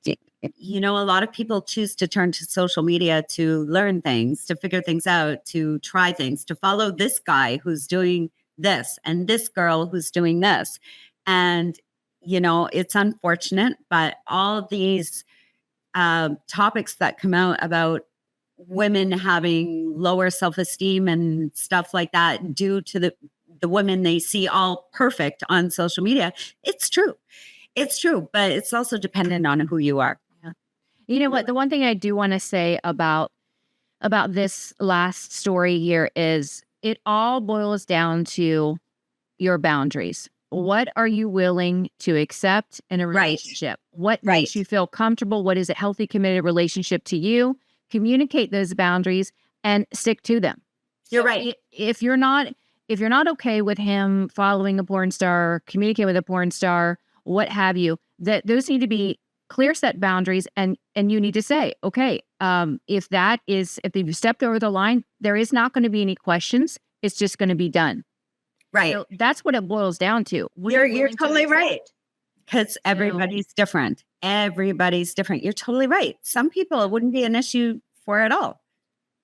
Speaker 2: lot of people choose to turn to social media to learn things, to figure things out, to try things, to follow this guy who's doing this and this girl who's doing this. And, it's unfortunate, but all these topics that come out about women having lower self-esteem and stuff like that due to the women they see all perfect on social media. It's true, but it's also dependent on who you are.
Speaker 1: Yeah. You know what? The one thing I do want to say about this last story here is it all boils down to your boundaries. What are you willing to accept in a relationship? Right. What makes you feel comfortable? What is a healthy, committed relationship to you? Communicate those boundaries and stick to them.
Speaker 2: You're right.
Speaker 1: If you're not okay with him following a porn star, communicate with a porn star, what have you, that those need to be clear set boundaries, and you need to say, okay, if you've stepped over the line, there is not going to be any questions. It's just going to be done.
Speaker 2: Right.
Speaker 1: So that's what it boils down to.
Speaker 2: You're totally right. Because everybody's different. Everybody's different. You're totally right. Some people, it wouldn't be an issue for at all.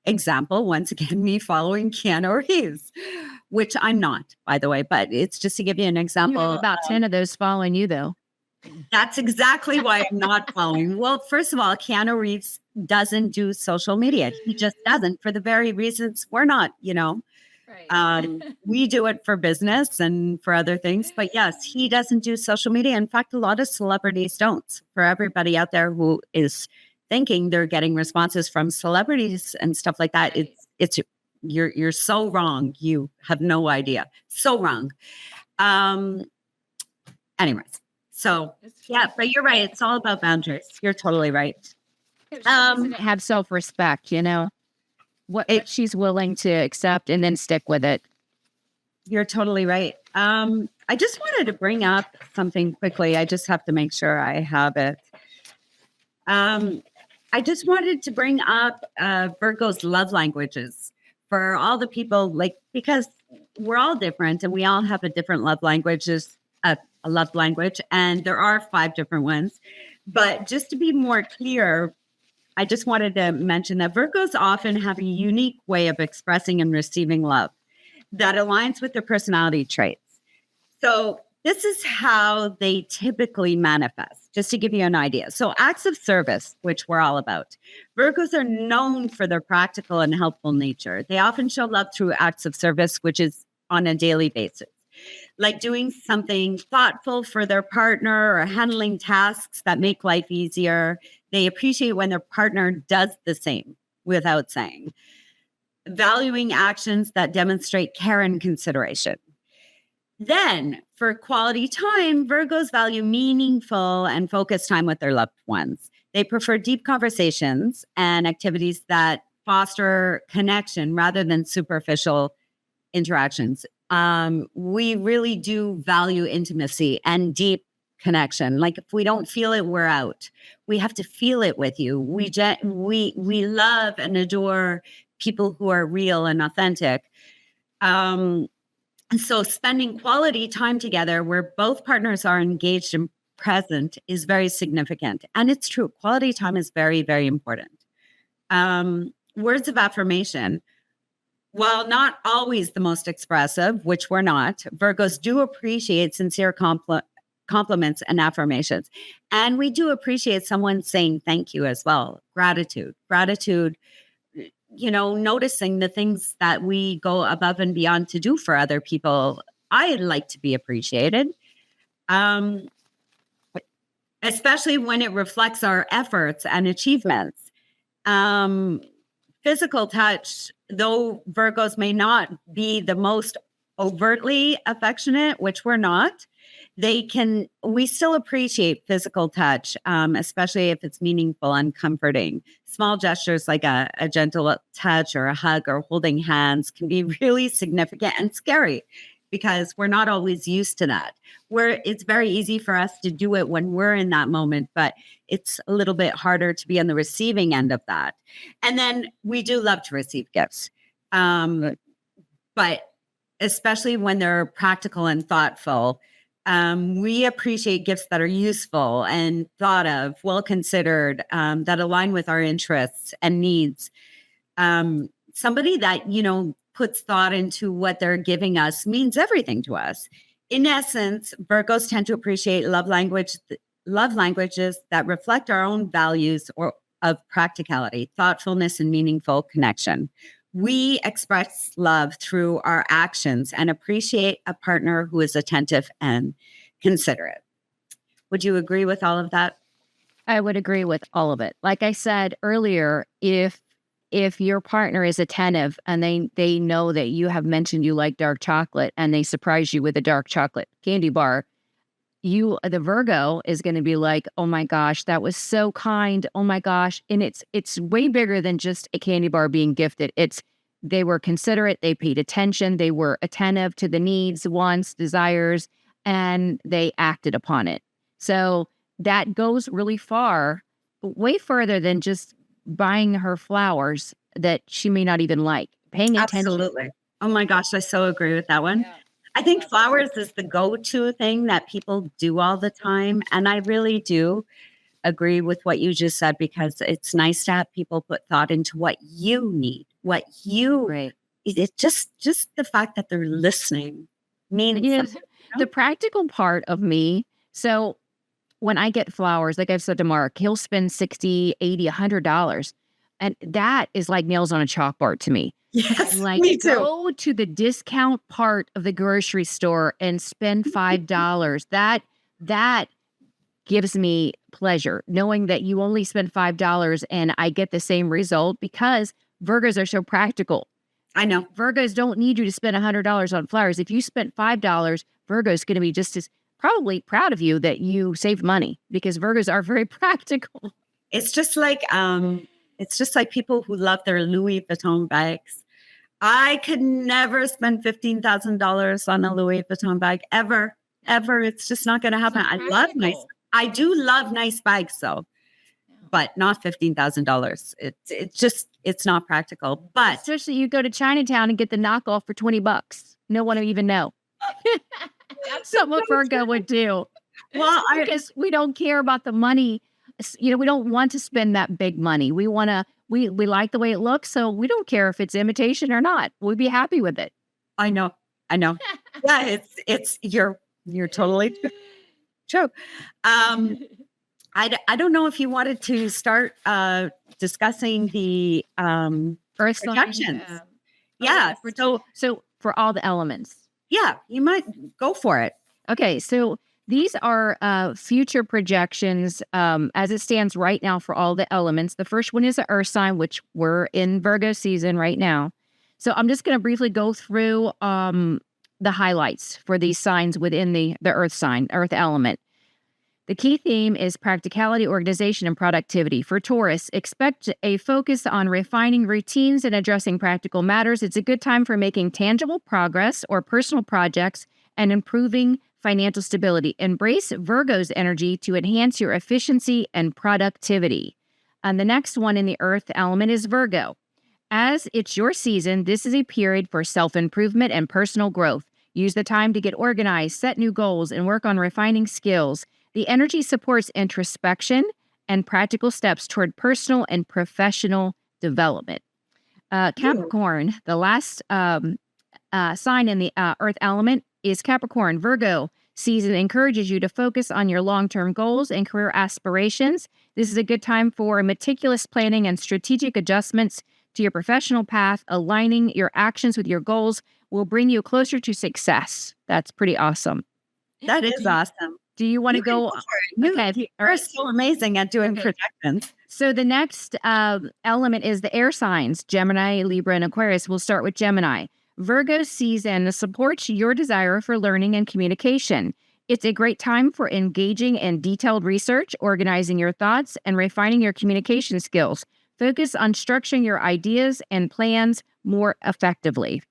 Speaker 2: Example, once again, me following Keanu Reeves, which I'm not, by the way, but it's just to give you an example.
Speaker 1: You have about 10 of those following you, though.
Speaker 2: That's exactly why I'm not following. Well, first of all, Keanu Reeves doesn't do social media. He just doesn't, for the very reasons we're not, Right. We do it for business and for other things, but yes, he doesn't do social media. In fact, a lot of celebrities don't. For everybody out there who is thinking they're getting responses from celebrities and stuff like that, right. You're so wrong. You have no idea. So wrong. Anyways, so yeah, but you're right. It's all about boundaries. You're totally right.
Speaker 1: Have self-respect, what she's willing to accept and then stick with it.
Speaker 2: You're totally right. I just wanted to bring up something quickly. I just have to make sure I have it. I just wanted to bring up Virgo's love languages for all the people, because we're all different and we all have a different love languages, a love language, and there are 5 different ones. But just to be more clear, I just wanted to mention that Virgos often have a unique way of expressing and receiving love that aligns with their personality traits. So This is how they typically manifest, just to give you an idea. So acts of service, which we're all about. Virgos are known for their practical and helpful nature. They often show love through acts of service, which is on a daily basis, like doing something thoughtful for their partner or handling tasks that make life easier. They appreciate when their partner does the same without saying. Valuing actions that demonstrate care and consideration. Then, for quality time, Virgos value meaningful and focused time with their loved ones. They prefer deep conversations and activities that foster connection rather than superficial interactions. We really do value intimacy and deep connection. Like if we don't feel it, we're out. We have to feel it with you. We love and adore people who are real and authentic. And so spending quality time together where both partners are engaged and present is very significant. And it's true. Quality time is very, very important. Words of affirmation. While not always the most expressive, which we're not, Virgos do appreciate sincere compliments and affirmations. And we do appreciate someone saying thank you as well. Gratitude, noticing the things that we go above and beyond to do for other people. I like to be appreciated, especially when it reflects our efforts and achievements. Physical touch, though Virgos may not be the most overtly affectionate, which we're not, we still appreciate physical touch, especially if it's meaningful and comforting. Small gestures like a gentle touch or a hug or holding hands can be really significant and scary because we're not always used to that. It's very easy for us to do it when we're in that moment, but it's a little bit harder to be on the receiving end of that. And then we do love to receive gifts, but especially when they're practical and thoughtful. We appreciate gifts that are useful and thought of, well considered, that align with our interests and needs. Somebody that, puts thought into what they're giving us means everything to us. In essence, Virgos tend to appreciate love languages that reflect our own values of practicality, thoughtfulness, and meaningful connection. We express love through our actions and appreciate a partner who is attentive and considerate. Would you agree with all of that?
Speaker 1: I would agree with all of it. Like I said earlier, if your partner is attentive and they know that you have mentioned you like dark chocolate and they surprise you with a dark chocolate candy bar, the Virgo is going to be like, oh my gosh, that was so kind. Oh my gosh. And it's way bigger than just a candy bar being gifted. They were considerate. They paid attention. They were attentive to the needs, wants, desires, and they acted upon it. So that goes really far, way further than just buying her flowers that she may not even like. Paying attention.
Speaker 2: Absolutely. Oh my gosh, I so agree with that one. Yeah. I think flowers is the go-to thing that people do all the time. And I really do agree with what you just said, because it's nice to have people put thought into what you need, right. It's just the fact that they're listening means something.
Speaker 1: The practical part of me. So when I get flowers, like I've said to Mark, he'll spend $60, $80, $100. And that is like nails on a chalkboard to me.
Speaker 2: Yes,
Speaker 1: like,
Speaker 2: me too.
Speaker 1: Go to the discount part of the grocery store and spend $5. That gives me pleasure, knowing that you only spend $5 and I get the same result, because Virgos are so practical.
Speaker 2: I know.
Speaker 1: Virgos don't need you to spend $100 on flowers. If you spent $5, Virgo's going to be just as probably proud of you that you saved money, because Virgos are very practical.
Speaker 2: It's just like people who love their Louis Vuitton bags. I could never spend $15,000 on a Louis Vuitton bag ever. It's just not going to happen. I do love nice bags though, but not $15,000. It's not practical. But
Speaker 1: especially you go to Chinatown and get the knockoff for $20. No one will even know. That's what Virgo would do.
Speaker 2: Well,
Speaker 1: because we don't care about the money. We don't want to spend that big money. We like the way it looks, so we don't care if it's imitation or not. We'd be happy with it.
Speaker 2: I know. Yeah, it's You're totally true. I don't know if you wanted to start discussing the
Speaker 1: Earth sign,
Speaker 2: projections. Yeah.
Speaker 1: So for all the elements.
Speaker 2: Yeah, you might go for it.
Speaker 1: Okay, so these are future projections as it stands right now for all the elements. The first one is the Earth sign, which we're in Virgo season right now. So I'm just going to briefly go through the highlights for these signs within the Earth sign, Earth element. The key theme is practicality, organization, and productivity. For Taurus, expect a focus on refining routines and addressing practical matters. It's a good time for making tangible progress or personal projects and improving financial stability. Embrace Virgo's energy to enhance your efficiency and productivity. And the next one in the Earth element is Virgo. As it's your season, this is a period for self-improvement and personal growth. Use the time to get organized, set new goals, and work on refining skills. The energy supports introspection and practical steps toward personal and professional development. Capricorn, the last sign in the Earth element is Capricorn. Virgo season encourages you to focus on your long-term goals and career aspirations. This is a good time for meticulous planning and strategic adjustments to your professional path. Aligning your actions with your goals will bring you closer to success. That's pretty awesome.
Speaker 2: That is awesome.
Speaker 1: Do you want to go?
Speaker 2: Okay, you're so amazing at doing projections.
Speaker 1: So the next element is the air signs, Gemini, Libra, and Aquarius. We'll start with Gemini. Virgo season supports your desire for learning and communication. It's a great time for engaging in detailed research, organizing your thoughts, and refining your communication skills. Focus on structuring your ideas and plans more effectively.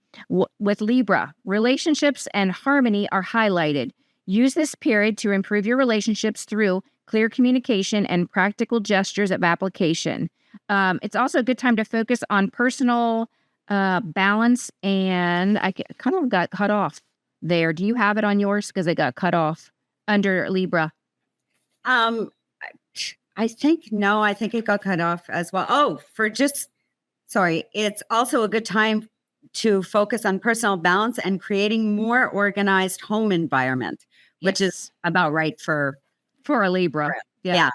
Speaker 1: With Libra, relationships and harmony are highlighted. Use this period to improve your relationships through clear communication and practical gestures of application. It's also a good time to focus on personal balance, and I kind of got cut off there. Do you have it on yours? Because it got cut off under Libra.
Speaker 2: I think it got cut off as well. Oh, it's also a good time to focus on personal balance and creating more organized home environment, which is about right for
Speaker 1: a Libra. Yeah.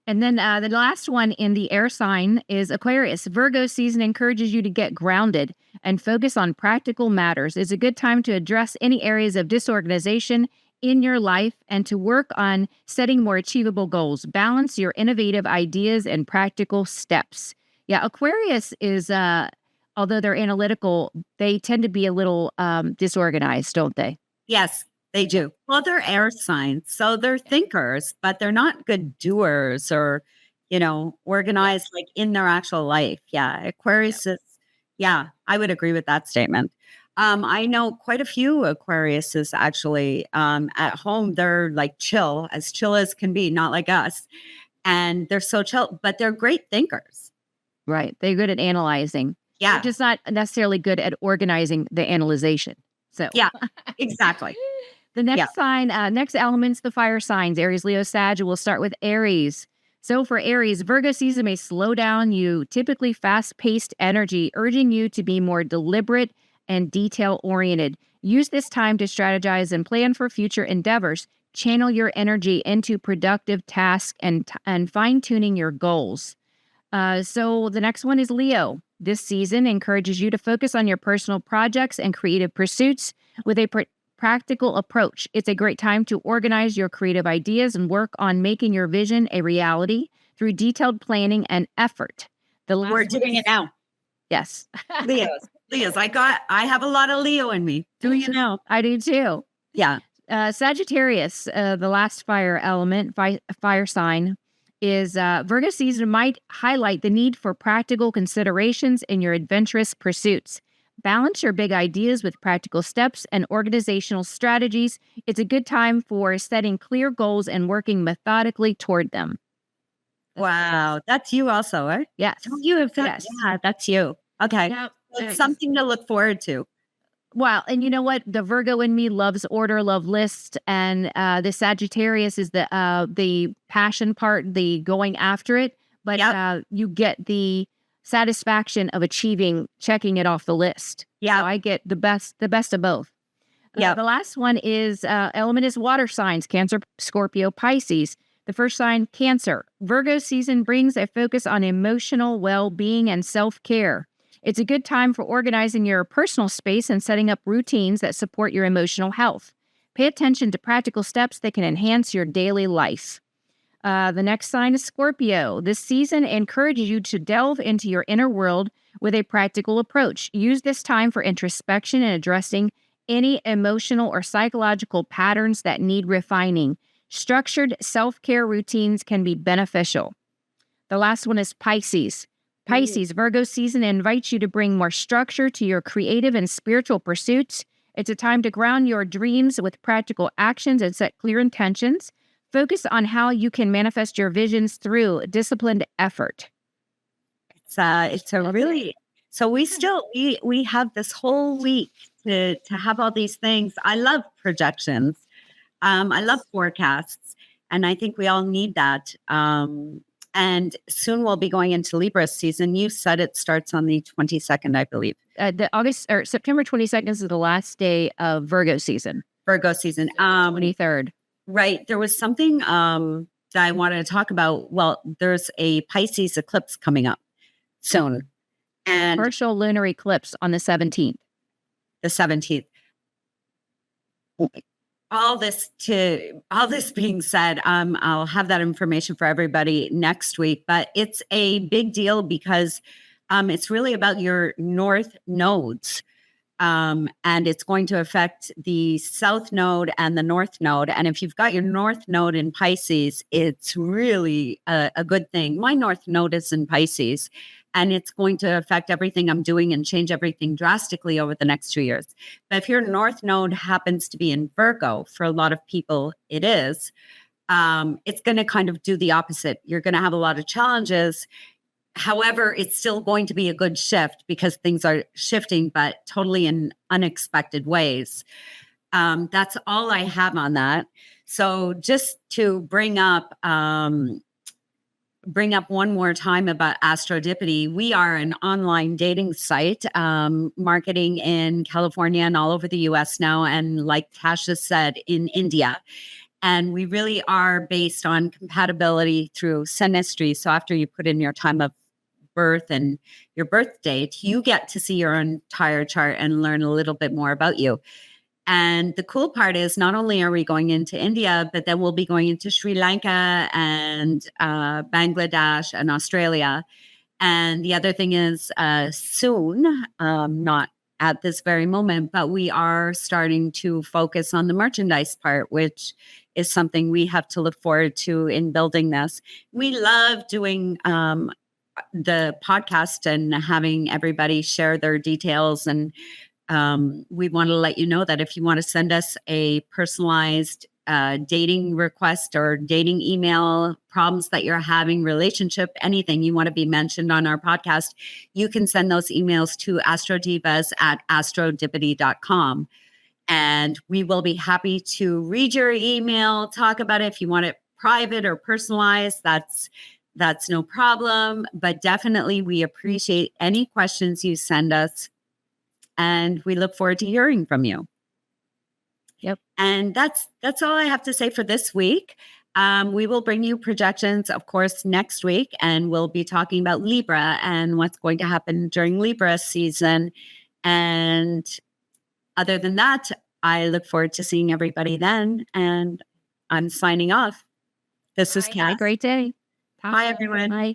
Speaker 1: And then the last one in the air sign is Aquarius. Virgo season encourages you to get grounded and focus on practical matters. It's a good time to address any areas of disorganization in your life and to work on setting more achievable goals. Balance your innovative ideas and practical steps. Yeah, Aquarius is, although they're analytical, they tend to be a little disorganized, don't they?
Speaker 2: Yes, they do. Well, they're air signs, so they're thinkers, but they're not good doers or, organized like in their actual life. Yeah, Aquarius is, I would agree with that statement. I know quite a few Aquariuses actually at home. They're like chill as can be, not like us. And they're so chill, but they're great thinkers.
Speaker 1: Right. They're good at analyzing.
Speaker 2: Yeah.
Speaker 1: They're just not necessarily good at organizing the analyzation. So
Speaker 2: yeah, exactly.
Speaker 1: The next sign, next elements, the fire signs, Aries, Leo, Sag. We'll start with Aries. So for Aries, Virgo season may slow down you typically fast-paced energy, urging you to be more deliberate and detail-oriented. Use this time to strategize and plan for future endeavors. Channel your energy into productive tasks and fine-tuning your goals. So the next one is Leo. This season encourages you to focus on your personal projects and creative pursuits with a practical approach. It's a great time to organize your creative ideas and work on making your vision a reality through detailed planning and effort.
Speaker 2: We're doing it now.
Speaker 1: Yes.
Speaker 2: Leo's. I have a lot of Leo in me. Do you know?
Speaker 1: I do too.
Speaker 2: Yeah.
Speaker 1: Sagittarius, the last fire element, fire sign, is Virgo season might highlight the need for practical considerations in your adventurous pursuits. Balance your big ideas with practical steps and organizational strategies. It's a good time for setting clear goals and working methodically toward them.
Speaker 2: Wow. That's you also, right?
Speaker 1: Yes.
Speaker 2: Don't you have that?
Speaker 1: Yes.
Speaker 2: Yeah, that's you. Okay. Yep. It's something to look forward to.
Speaker 1: Well, and you know what? The Virgo in me loves order, love lists, and the Sagittarius is the passion part, the going after it. But you get the satisfaction of checking it off the list.
Speaker 2: Yeah,
Speaker 1: so I get the best of both.
Speaker 2: Yeah.
Speaker 1: The last one is element is water signs, Cancer, Scorpio, Pisces. The first sign, Cancer. Virgo season brings a focus on emotional well-being and self-care. It's a good time for organizing your personal space and setting up routines that support your emotional health. Pay attention to practical steps that can enhance your daily life. The next sign is Scorpio. This season encourages you to delve into your inner world with a practical approach. Use this time for introspection and addressing any emotional or psychological patterns that need refining. Structured self-care routines can be beneficial. The last one is Pisces. Pisces, Virgo season invites you to bring more structure to your creative and spiritual pursuits. It's a time to ground your dreams with practical actions and set clear intentions. Focus on how you can manifest your visions through disciplined effort.
Speaker 2: It's a really, so we have this whole week to have all these things. I love projections. I love forecasts, and I think we all need that. And soon we'll be going into Libra season. You said it starts on the 22nd, I believe.
Speaker 1: September 22nd is the last day of Virgo season.
Speaker 2: Virgo season.
Speaker 1: 23rd.
Speaker 2: Right. There was something that I wanted to talk about. Well, there's a Pisces eclipse coming up soon. And
Speaker 1: partial lunar eclipse on the 17th.
Speaker 2: The 17th. All this being said, I'll have that information for everybody next week, but it's a big deal because it's really about your north nodes. And it's going to affect the south node and the north node. And if you've got your north node in Pisces, it's really a good thing. My north node is in Pisces, and it's going to affect everything I'm doing and change everything drastically over the next 2 years. But if your north node happens to be in Virgo, for a lot of people it is, it's going to kind of do the opposite. You're going to have a lot of challenges. However, it's still going to be a good shift because things are shifting, but totally in unexpected ways. That's all I have on that. So just to bring up one more time about Astrodipity, we are an online dating site, marketing in California and all over the US now. And like Tasha said, in India. And we really are based on compatibility through synastry. So after you put in your time of birth and your birth date, you get to see your entire chart and learn a little bit more about you. And the cool part is not only are we going into India, but then we'll be going into Sri Lanka and Bangladesh and Australia. And the other thing is soon, not at this very moment, but we are starting to focus on the merchandise part, which is something we have to look forward to in building this. We love doing the podcast and having everybody share their details. And we want to let you know that if you want to send us a personalized dating request or dating email, problems that you're having, relationship, anything you want to be mentioned on our podcast, you can send those emails to astrodivas@astrodipity.com. And we will be happy to read your email, talk about it. If you want it private or personalized, that's no problem. But definitely we appreciate any questions you send us. And we look forward to hearing from you.
Speaker 1: Yep.
Speaker 2: And that's all I have to say for this week. We will bring you projections, of course, next week. And we'll be talking about Libra and what's going to happen during Libra season. And other than that, I look forward to seeing everybody then. And I'm signing off. This is Cass.
Speaker 1: Have a great day.
Speaker 2: Bye, everyone.
Speaker 1: Bye.